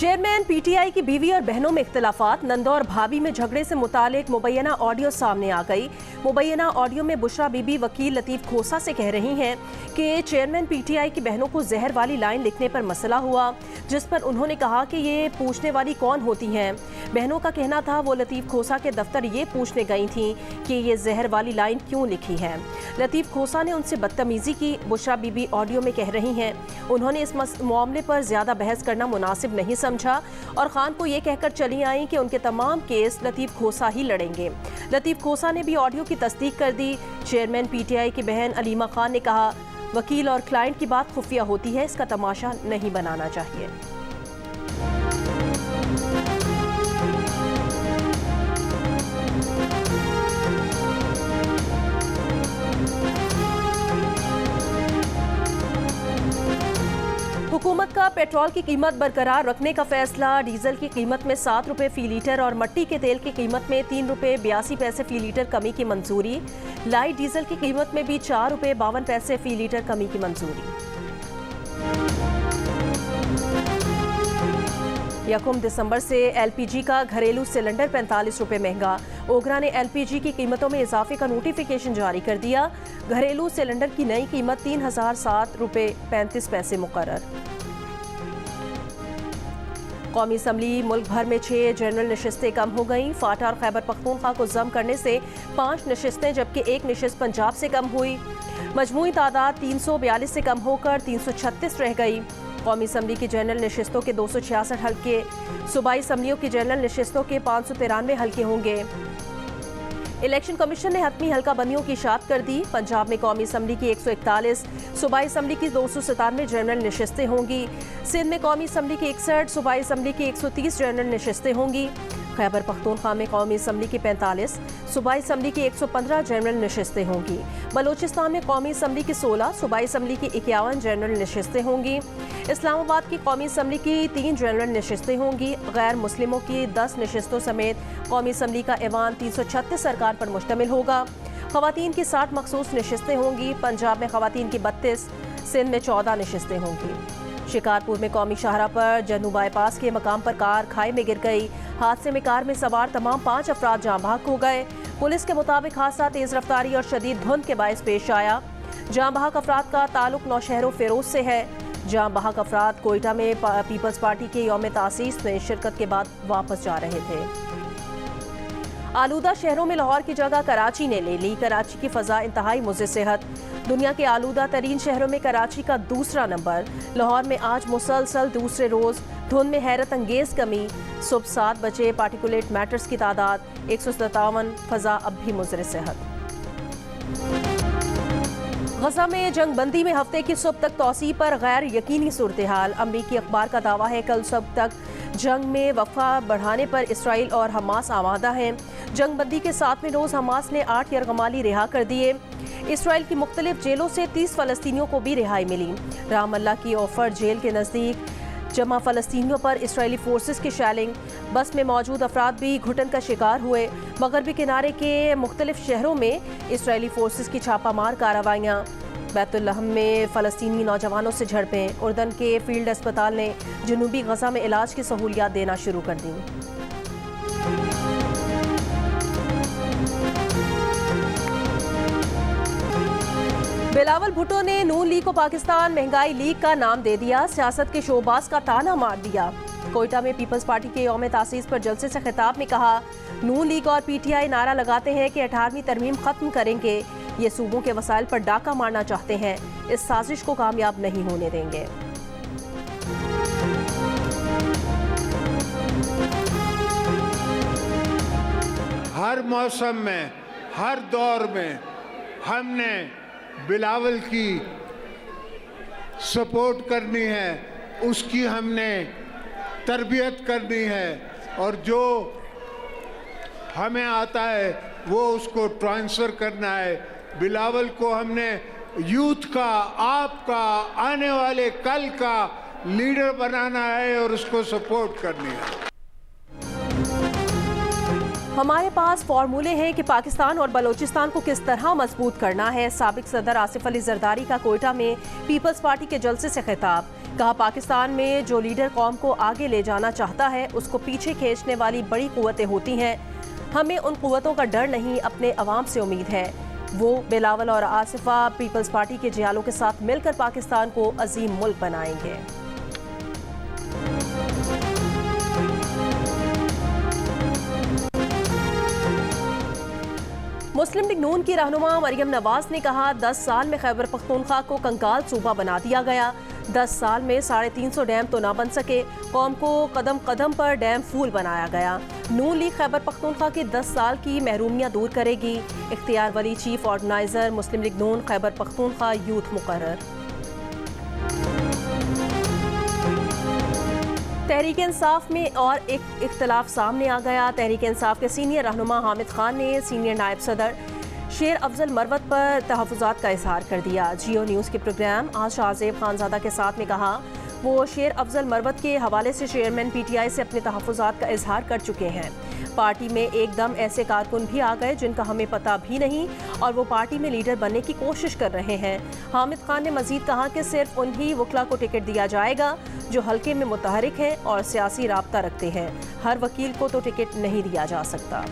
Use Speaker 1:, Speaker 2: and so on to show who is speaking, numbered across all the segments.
Speaker 1: Chairman PTI की बीवी और बहनों में इख्तिलाफात, नंदो और भाभी में झगड़े से मुतालिक मुबैना ऑडियो सामने आ गई। मुबैना ऑडियो में बुशरा बीबी वकील लतीफ खोसा से कह रही हैं कि चेयरमैन पीटीआई की बहनों को जहर वाली लाइन लिखने पर मसला हुआ, जिस पर उन्होंने कहा कि ये पूछने वाली कौन होती हैं। बहनों का कहना था वो लतीफ खोसा के दफ्तर ये पूछने गई थीं कि ये जहर वाली लाइन क्यों लिखी है। लतीफ खोसा ने उनसे बदतमीजी की, बुशरा बीबी ऑडियो में कह रही हैं। उन्होंने इस मामले पर ज्यादा बहस करना मुनासिब नहीं समझा और खान को ये कहकर चली आईं कि उनके तमाम केस लतीफ खोसा ही लड़ेंगे। लतीफ खोसा ने भी ऑडियो की तस्दीक कर दी। चेयरमैन पीटीआई की बहन अलीमा खान ने कहा, वकील और क्लाइंट की बात खुफिया होती है, इसका तमाशा नहीं बनाना चाहिए। हुकूमत का पेट्रोल की कीमत बरकरार रखने का फैसला, डीजल की कीमत में 7 रुपये फी लीटर और मट्टी के तेल की कीमत में 3 रुपये 82 पैसे फी लीटर कमी की मंजूरी। लाइट डीजल की कीमत में भी 4 रुपये 52 पैसे फी लीटर कमी की मंजूरी। 1 दिसंबर से एलपीजी का घरेलू सिलेंडर 45 रुपये महंगा। ओगरा ने एलपीजी की कीमतों में इजाफे का नोटिफिकेशन जारी कर दिया। घरेलू सिलेंडर की नई कीमत 3007 रुपये 35 पैसे मुकर्रर। कौमी असम्बली मुल्क भर में 6 जनरल नशिस्तें कम हो गईं। फाटा और खैबर पख्तूनख्वा को जम करने से 5 नशिस्तें जबकि 1 नशिस्त पंजाब से कम हुई। मजमूई तादाद 342 से कम होकर 336 रह गई। कौमी असम्बली की जनरल नशिस्तों के 266 हल्के, सूबाई असम्बलियों की जनरल नशिस्तों के 593 हल्के होंगे। इलेक्शन कमीशन ने हतमी हल्का बंदियों की इशाअत कर दी। पंजाब में कौमी असम्बली की 141, सूबाई असम्बली की 297 जनरल नशिस्तें होंगी। सिंध में कौमी असम्बली की 61, सूबाई असम्बली की 130 जनरल नशिस्तें होंगी। खैबर पख्तूनख्वा में कौमी असम्बली की 45, सूबाई असम्बली की 115 जनरल नशिस्तें होंगी। बलोचिस्तान में कौमी असम्बली की 16, सूबाई असम्बली की 51 जनरल नशिस्तें होंगी। इस्लामाबाद की कौमी असम्बली की 3 जनरल नशिस्तें होंगी। गैर मुस्लिमों की 10 नशिस्तों समेत कौमी असम्बली का ऐवान 336 सरकार पर मुश्तमिल होगा। ख़वातीन की 60 मखसूस नशिस्तें होंगी। पंजाब में ख़वातीन की 32, सिंध में 14 नशिस्तें होंगी। शिकारपुर में कौमी शाहरा पर जनू बाईपास के मकाम पर कार खाई में गिर गई। हादसे में कार में सवार तमाम 5 अफराद जाँ बहक हो गए। पुलिस के मुताबिक हादसा तेज रफ्तारी और शदीद धुंध के बायस पेश आया। जाँ बहक अफराद का ताल्लुक नौशहरों फेरोज से है। जाँ बहक अफराद कोयटा में पीपल्स पार्टी के यौम तासीस में शिरकत के बाद वापस जा रहे थे। आलूदा शहरों में लाहौर की जगह कराची ने ले ली। कराची की फ़ज़ा इंतहाई मुज़र सेहत। दुनिया के आलूदा तरीन शहरों में कराची का दूसरा नंबर। लाहौर में आज मुसलसल दूसरे रोज़ धुंध में हैरत अंगेज़ कमी। सुबह 7 बजे पार्टिकुलेट मैटर्स की तादाद 157। फ़ज़ा अब भी मुज़र सेहत। गजा में जंग बंदी में हफ्ते की सुबह तक तोसी पर गैर यकीनी सूरत हाल। अमरीकी अखबार का दावा है कल सुबह तक जंग में वक़्फ़ा बढ़ाने पर इसराइल और हमास आमादा हैं। जंग बंदी के 7वें रोज़ हमास ने 8 यरगमाली रिहा कर दिए। इसराइल की मुख्तलिफ जेलों से 30 फ़लस्तीनियों को भी रिहाई मिली। राम अल्लाह की ऑफर जेल के नज़दीक जमा फ़लस्तीनियों पर इसराइली फोर्सेस की शैलिंग। बस में मौजूद अफराद भी घुटन का शिकार हुए। मगरबी किनारे के मुख्तलिफ शहरों में इसराइली फोर्सेस की छापामार कार्रवाइयाँ। बैतुल्लहम में फ़लस्तीनी नौजवानों से झड़पें। उर्दन के फील्ड अस्पताल ने जनूबी गजा में इलाज की सहूलियात देना शुरू कर दी। बिलावल भुट्टो ने नून लीग को पाकिस्तान महंगाई लीग का नाम दे दिया। सियासत के शोबाज का ताना मार दिया। कोयटा में पीपल्स पार्टी के यौम तासीस पर जलसे से खिताब में कहा, नून लीग और पीटीआई नारा लगाते हैं कि 18वीं तरमीम खत्म करेंगे। ये सूबों के वसाइल पर डाका मारना चाहते हैं। इस साजिश को कामयाब नहीं होने देंगे।
Speaker 2: हर मौसम में, हर दौर में हमने बिलावल की सपोर्ट करनी है, उसकी हमने तरबियत करनी है और जो हमें आता है वो उसको ट्रांसफ़र करना है। बिलावल को हमने यूथ का, आपका, आने वाले कल का लीडर बनाना है और उसको सपोर्ट करनी है।
Speaker 1: हमारे पास फॉर्मूले हैं कि पाकिस्तान और बलोचिस्तान को किस तरह मजबूत करना है। साबिक सदर आसिफ अली जरदारी का कोयटा में पीपल्स पार्टी के जलसे से खिताब। कहा, पाकिस्तान में जो लीडर कौम को आगे ले जाना चाहता है उसको पीछे खींचने वाली बड़ी कुव्वतें होती हैं। हमें उन कुव्वतों का डर नहीं, अपने अवाम से उम्मीद है। वो बिलावल और आसिफा पीपल्स पार्टी के जियालों के साथ मिलकर पाकिस्तान को अजीम मुल्क बनाएंगे। मुस्लिम लीग नून की रहनुमा मरियम नवाज ने कहा, 10 साल में खैबर पख्तूनख्वा को कंकाल सूबा बना दिया गया। 10 साल में 350 डैम तो ना बन सके, कौम को कदम कदम पर डैम फूल बनाया गया। नून लीग खैबर पख्तूनख्वा की 10 साल की महरूमियां दूर करेगी। इख्तियार वली चीफ ऑर्गेनाइजर मुस्लिम लीग नून खैबर पख्तूनख्वा यूथ मुकर्रर। तहरीक इंसाफ में और एक इख्तलाफ सामने आ गया। तहरीक इंसाफ के सीनियर रहनुमा हामिद खान ने सीनियर नायब सदर शेर अफजल मरवत पर तहफ़्फ़ुज़ात का इजहार कर दिया। जियो न्यूज़ के प्रोग्राम आज शाहज़ेब खानज़ादा के साथ में कहा, वो शेर अफजल मरवत के हवाले से चेयरमैन PTI से अपने तहफ़्फ़ुज़ात का इजहार कर चुके हैं। पार्टी में एकदम ऐसे कारकुन भी आ गए जिनका हमें पता भी नहीं और वो पार्टी में लीडर बनने की कोशिश कर रहे हैं। हामिद खान ने मजीद कहा कि सिर्फ उन्हीं वकला को टिकट दिया जाएगा जो हल्के में मुतहरिक हैं और सियासी राब्ता रखते हैं। हर वकील को तो टिकट नहीं दिया जा सकता।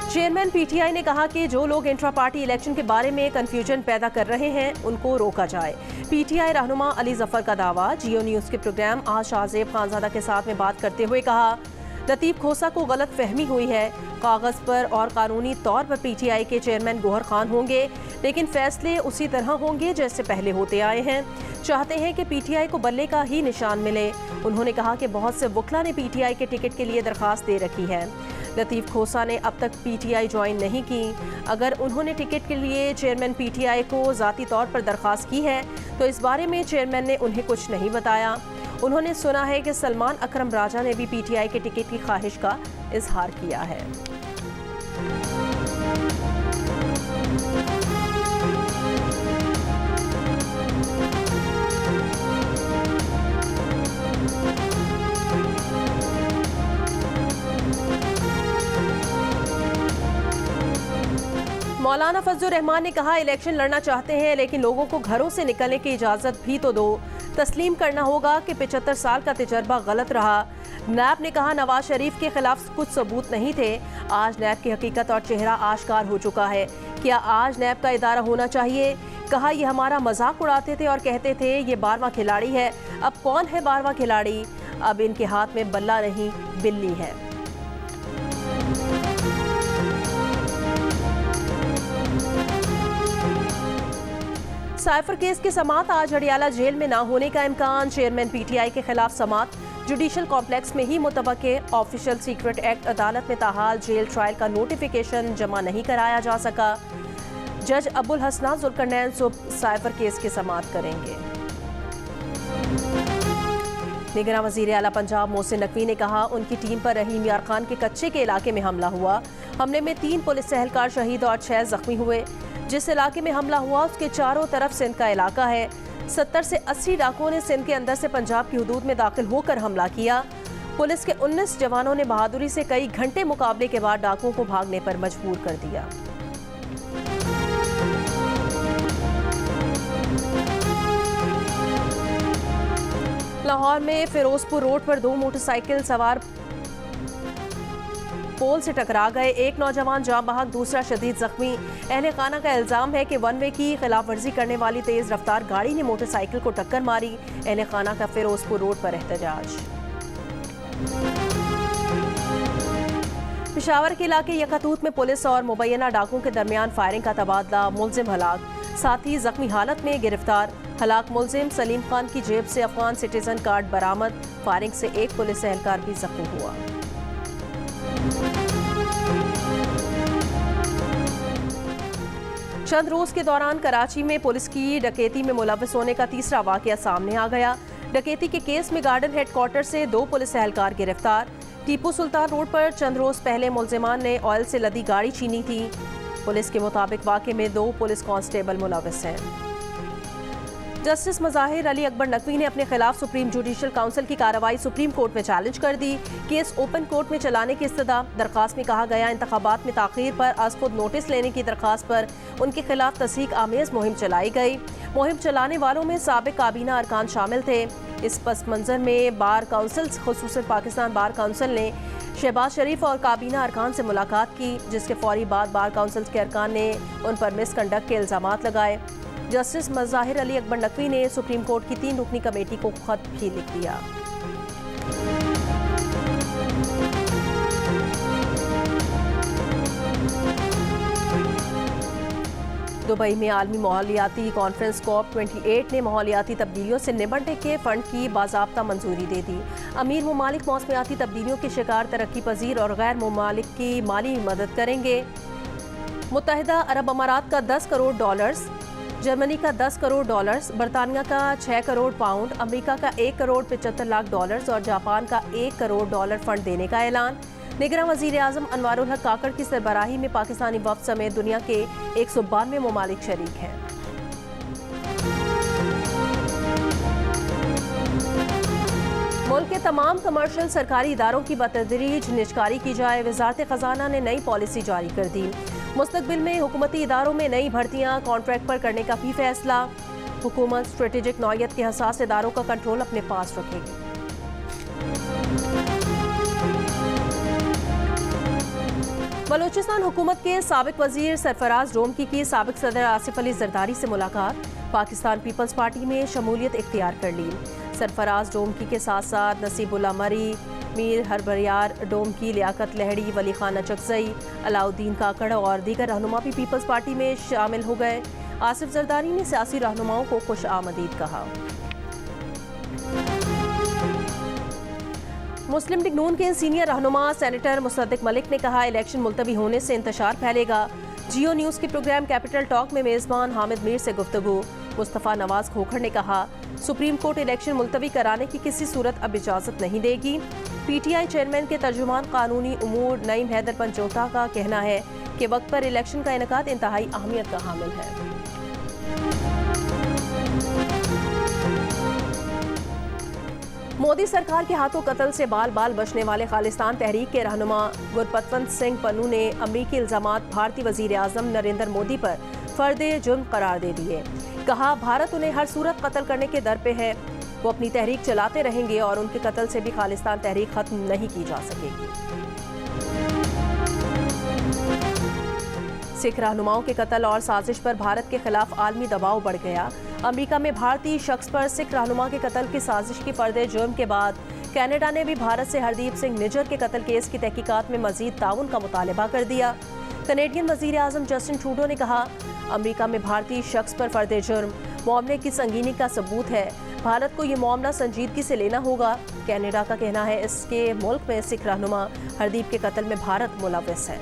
Speaker 1: चेयरमैन PTI ने कहा कि जो लोग इंट्रा पार्टी इलेक्शन के बारे में कंफ्यूजन पैदा कर रहे हैं उनको रोका जाए। PTI रहनुमा अली जफर का दावा। जियो न्यूज़ के प्रोग्राम आज शाहज़ेब खानज़ादा के साथ में बात करते हुए कहा, लतीफ़ खोसा को गलत फहमी हुई है। कागज़ पर और कानूनी तौर पर PTI के चेयरमैन गौहर खान होंगे, लेकिन फैसले उसी तरह होंगे जैसे पहले होते आए हैं। चाहते हैं कि PTI को बल्ले का ही निशान मिले। उन्होंने कहा कि बहुत से वकला ने PTI के टिकट के लिए दरख्वास्त दे रखी है। लतीफ़ खोसा ने अब तक PTI ज्वाइन नहीं की। अगर उन्होंने टिकट के लिए चेयरमैन PTI को ज़ाती तौर पर दरख्वास्त की है तो इस बारे में चेयरमैन ने उन्हें कुछ नहीं बताया। उन्होंने सुना है कि सलमान अकरम राजा ने भी PTI के टिकट की ख्वाहिश का इजहार किया है। मौलाना फजलुर रहमान ने कहा, इलेक्शन लड़ना चाहते हैं लेकिन लोगों को घरों से निकलने की इजाज़त भी तो दो। तस्लीम करना होगा कि 75 साल का तजर्बा गलत रहा। नैब ने कहा, नवाज शरीफ के खिलाफ कुछ सबूत नहीं थे। आज नैब की हकीकत और चेहरा आश्कार हो चुका है। क्या आज नैब का इदारा होना चाहिए? कहा, ये हमारा मजाक उड़ाते थे और कहते थे ये 12वां खिलाड़ी है। अब कौन है 12वां खिलाड़ी? अब इनके हाथ में बल्ला नहीं बिल्ली है। साइफर केस की समाअत आज अडियाला जेल में ना होने का इम्कान। चेयरमैन PTI के खिलाफ समाअत जुडिशल कॉम्प्लेक्स में ही मुतबक्के। ऑफिशियल सीक्रेट एक्ट अदालत में ताहाल जेल ट्रायल का नोटिफिकेशन जमा नहीं कराया जा सका। जज अबुल हसना जुल्करनैन सुबह साइफर केस की समाअत करेंगे। निगरां वज़ीर आला पंजाब मोहसिन नकवी ने कहा, उनकी टीम पर रहीम यार खान के कच्चे के इलाके में हमला हुआ। हमले में 3 पुलिस एहलकार शहीद और 6 जख्मी हुए। जिस इलाके में हमला हुआ उसके चारों तरफ सिंध का इलाका है। 70 से 80 डाकुओं ने सिंध के अंदर से पंजाब की हुदूद में दाखिल होकर हमला किया। पुलिस के 19 जवानों ने बहादुरी से कई घंटे मुकाबले के बाद डाकुओं को भागने पर मजबूर कर दिया। लाहौर में फिरोजपुर रोड पर 2 मोटरसाइकिल सवार पोल से टकरा गए। एक नौजवान जान बहक, दूसरा शदीद जख्मी। अहले खाना का इल्जाम है कि 1 वे की खिलाफ वर्जी करने वाली तेज रफ्तार गाड़ी ने मोटरसाइकिल को टक्कर मारी। अहले खाना का फिरोजपुर रोड पर एहतजाज। पेशावर के इलाके यकातूत में पुलिस और मुबैना डाकुओं के दरमियान फायरिंग का तबादला। मुलजिम हलाक, साथी जख्मी हालत में गिरफ्तार। हलाक मुलजिम सलीम खान की जेब से अफगान सिटीजन कार्ड बरामद। फायरिंग से एक पुलिस एहलकार भी जख्मी हुआ। चंद रोज के दौरान कराची में पुलिस की डकैती में मुलव्वस होने का तीसरा वाकया सामने आ गया। डकैती के केस में गार्डन हेडक्वार्टर से 2 पुलिस एहलकार गिरफ्तार। टीपू सुल्तान रोड पर चंद रोज पहले मुलजिमान ने ऑयल से लदी गाड़ी छीनी थी। पुलिस के मुताबिक वाकये में 2 पुलिस कांस्टेबल मुलव्वस हैं। जस्टिस मज़ाहिर अली अकबर नकवी ने अपने खिलाफ सुप्रीम जुडिशल काउंसिल की कार्रवाई सुप्रीम कोर्ट में चैलेंज कर दी। केस ओपन कोर्ट में चलाने की इस्तदा। दरखास्त में कहा गया इंतखाबात में ताख़ीर पर आज खुद नोटिस लेने की दरखास्त पर उनके खिलाफ तस्दीक आमेज मुहिम चलाई गई। मुहिम चलाने वालों में साबिक काबीना अरकान शामिल थे। इस पस मंज़र में बार काउंसिल खुसूसन पाकिस्तान बार काउंसिल ने शहबाज शरीफ और काबीना अरकान से मुलाकात की, जिसके फौरी बाद बार काउंसिल के अरकान ने उन पर मिसकंडक्ट के इल्ज़ामात लगाए। जस्टिस मज़ाहिर अली अकबर नकवी ने सुप्रीम कोर्ट की 3 रुकनी कमेटी को खत भी लिख दिया। दुबई में आलमी माहौलियाती कॉन्फ्रेंस COP28 ने माहौलियाती तब्दीलियों से निपटने के फंड की बाज़ाब्ता मंजूरी दे दी। अमीर ममालिक मौसमियाती तब्दीलियों के शिकार तरक्की पजीर और गैर ममालिक की माली मदद करेंगे। मुत्तहिदा अरब अमारात का $10 करोड़, जर्मनी का $10 करोड़, बरतानिया का $6 करोड़ पाउंड, अमेरिका का $1 करोड़ 75 लाख और जापान का $1 करोड़ फंड देने का ऐलान। निगरान वज़ीर आज़म अनवारुल हक काकड़ की सरबराही में पाकिस्तानी वफ़द समेत दुनिया के 192 ममालिक शरीक हैं। मुल्क के तमाम कमर्शियल सरकारी इदारों की बतदरीज निजकारी की जाए। वज़ारत ख़ज़ाना ने नई पॉलिसी जारी कर दी। मुस्तक़बिल में हुकूमती इदारों में नई भर्तियाँ कॉन्ट्रैक्ट पर करने का भी फैसला। हुकूमत स्ट्रेटेजिक नौयत के हसास इदारों का कंट्रोल अपने पास रखेगी। बलूचिस्तान हुकूमत के साबिक वजीर सरफराज डोमकी की साबिक सदर आसिफ अली जरदारी से मुलाकात। पाकिस्तान पीपल्स पार्टी में शमूलियत इख्तियार कर ली। सरफराज डोमकी के साथ साथ नसीबुल्ला मरी, मीर हरबरियार डोमकी, लियाकत लहड़ी, वली खान चकजई, अलाउद्दीन काकड़ और दीगर रहनुमा भी पीपल्स पार्टी में शामिल हो गए। आसिफ जरदारी ने सियासी रहनुमाओं को खुश आमदीद कहा। मुस्लिम लीग नून के सीनियर रहनुमा सेनेटर मुसद्दिक मलिक ने कहा, इलेक्शन मुलतवी होने से इंतशार फैलेगा। जियो न्यूज़ के प्रोग्राम कैपिटल टॉक में मेज़बान हामिद मीर से गुफ्तगू। मुस्तफ़ा नवाज खोखर ने कहा, सुप्रीम कोर्ट इलेक्शन मुलतवी कराने की किसी सूरत अब इजाज़त नहीं देगी। PTI चेयरमैन के तर्जुमान कानूनी उमूर नईम हैदर पंचोता का कहना है कि वक्त पर इलेक्शन का इनेकाद इंतहाई अहमियत का हामिल है। मोदी सरकार के हाथों कत्ल से बाल बाल बचने वाले खालिस्तान तहरीक के रहनुमा गुरपतवंत सिंह पन्नू ने अमरीकी इल्ज़ामात भारतीय वज़ीर आज़म नरेंद्र मोदी पर फ़र्द जुर्म करार दे दिए। कहा, भारत उन्हें हर सूरत कत्ल करने के दर पे है। वो अपनी तहरीक चलाते रहेंगे और उनके कत्ल से भी खालिस्तान तहरीक ख़त्म नहीं की जा सकेगी। सिख रहनुमाओं के कत्ल और साजिश पर भारत के खिलाफ आलमी दबाव बढ़ गया। अमेरिका में भारतीय शख्स पर सिख रहनुमा के कत्ल की साजिश की फर्द जुर्म के बाद कनाडा ने भी भारत से हरदीप सिंह निज्जर के कत्ल केस की तहकीकात में मजीद ताउन का मुतालबा कर दिया। कनेडियन वज़ीर आज़म जस्टिन ट्रूडो ने कहा, अमेरिका में भारतीय शख्स पर फर्द जुर्म मामले की संगीनी का सबूत है। भारत को ये मामला संजीदगी से लेना होगा। कनाडा का कहना है इसके मुल्क में सिख रहनुमा हरदीप के कत्ल में भारत मुलव्वस है।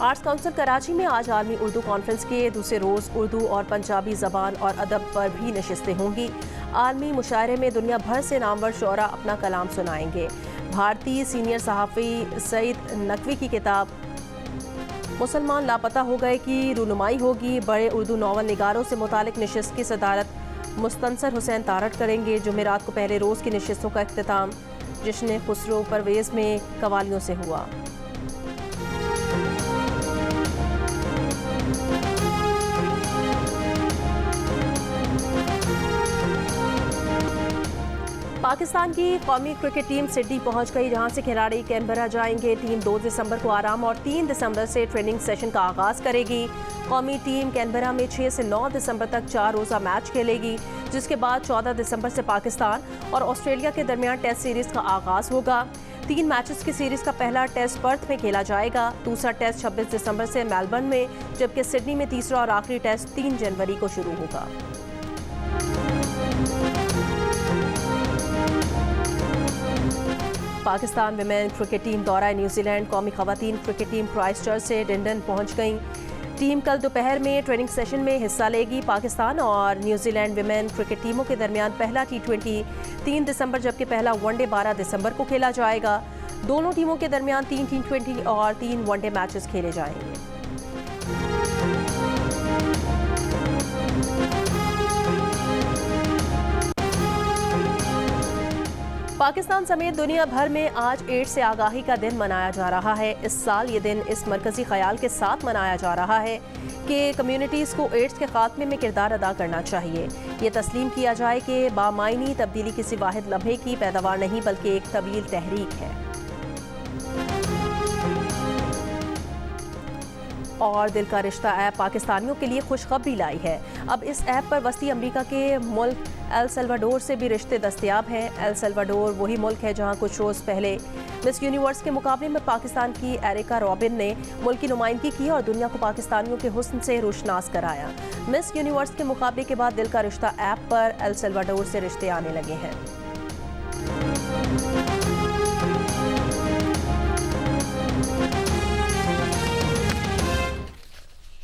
Speaker 1: आर्ट्स काउंसिल कराची में आज आलमी उर्दू कॉन्फ्रेंस के दूसरे रोज़ उर्दू और पंजाबी ज़बान और अदब पर भी नशिस्तें होंगी। आलमी मुशायरे में दुनिया भर से नामवर शोरा अपना कलाम सुनाएंगे। भारतीय सीनियर सहाफ़ी सईद नकवी की किताब मुसलमान लापता हो गए की रूनुमाई होगी। बड़े उर्दू नावल निगारों से मुतालिक नशिस्त की सदारत मुस्तनसर हुसैन तारट करेंगे। जुमेरात को पहले रोज़ की नशिस्तों का इख्तिताम जश्न खुसरो परवेज़ में कवालियों से हुआ। पाकिस्तान की कौमी क्रिकेट टीम सिडनी पहुंच गई, जहां से खिलाड़ी कैनबरा जाएंगे। टीम 2 दिसंबर को आराम और 3 दिसंबर से ट्रेनिंग सेशन का आगाज़ करेगी। कौमी टीम कैनबरा में 6 से 9 दिसंबर तक 4 रोज़ा मैच खेलेगी, जिसके बाद 14 दिसंबर से पाकिस्तान और ऑस्ट्रेलिया के दरमियान टेस्ट सीरीज़ का आगाज़ होगा। 3 मैचेस की सीरीज़ का पहला टेस्ट पर्थ में खेला जाएगा। दूसरा टेस्ट 26 दिसंबर से मेलबर्न में, जबकि सिडनी में तीसरा और आखिरी टेस्ट 3 जनवरी को शुरू होगा। पाकिस्तान विमेन क्रिकेट टीम दौरा न्यूजीलैंड। कौमी खवातीन क्रिकेट टीम क्राइस्टचर्च से डंडन पहुंच गई। टीम कल दोपहर में ट्रेनिंग सेशन में हिस्सा लेगी। पाकिस्तान और न्यूजीलैंड विमेन क्रिकेट टीमों के दरमियान पहला T20 3 दिसंबर जबकि पहला वनडे 12 दिसंबर को खेला जाएगा। दोनों टीमों के दरमियान 3 T20 और 3 वनडे मैचेस खेले जाएंगे। पाकिस्तान समेत दुनिया भर में आज एड्स से आगाही का दिन मनाया जा रहा है। इस साल ये दिन इस मरकजी ख्याल के साथ मनाया जा रहा है कि कम्युनिटीज़ को एड्स के खात्मे में किरदार अदा करना चाहिए। ये तस्लीम किया जाए कि बामायनी तब्दीली किसी वाहिद लम्हे की पैदावार नहीं बल्कि एक तवील तहरीक है। और दिल का रिश्ता ऐप पाकिस्तानियों के लिए खुशखबरी लाई है। अब इस ऐप पर वस्ती अमरीका के मुल्क एल सल्वाडोर से भी रिश्ते दस्तयाब हैं। एल सल्वाडोर वही मुल्क है जहां कुछ रोज़ पहले मिस यूनिवर्स के मुकाबले में पाकिस्तान की एरिका रॉबिन ने मुल्क की नुमाइंदगी की और दुनिया को पाकिस्तानियों के हुस्न से रोशनास कराया। मिस यूनिवर्स के मुकाबले के बाद दिल का रिश्ता ऐप पर एल सल्वाडोर से रिश्ते आने लगे हैं।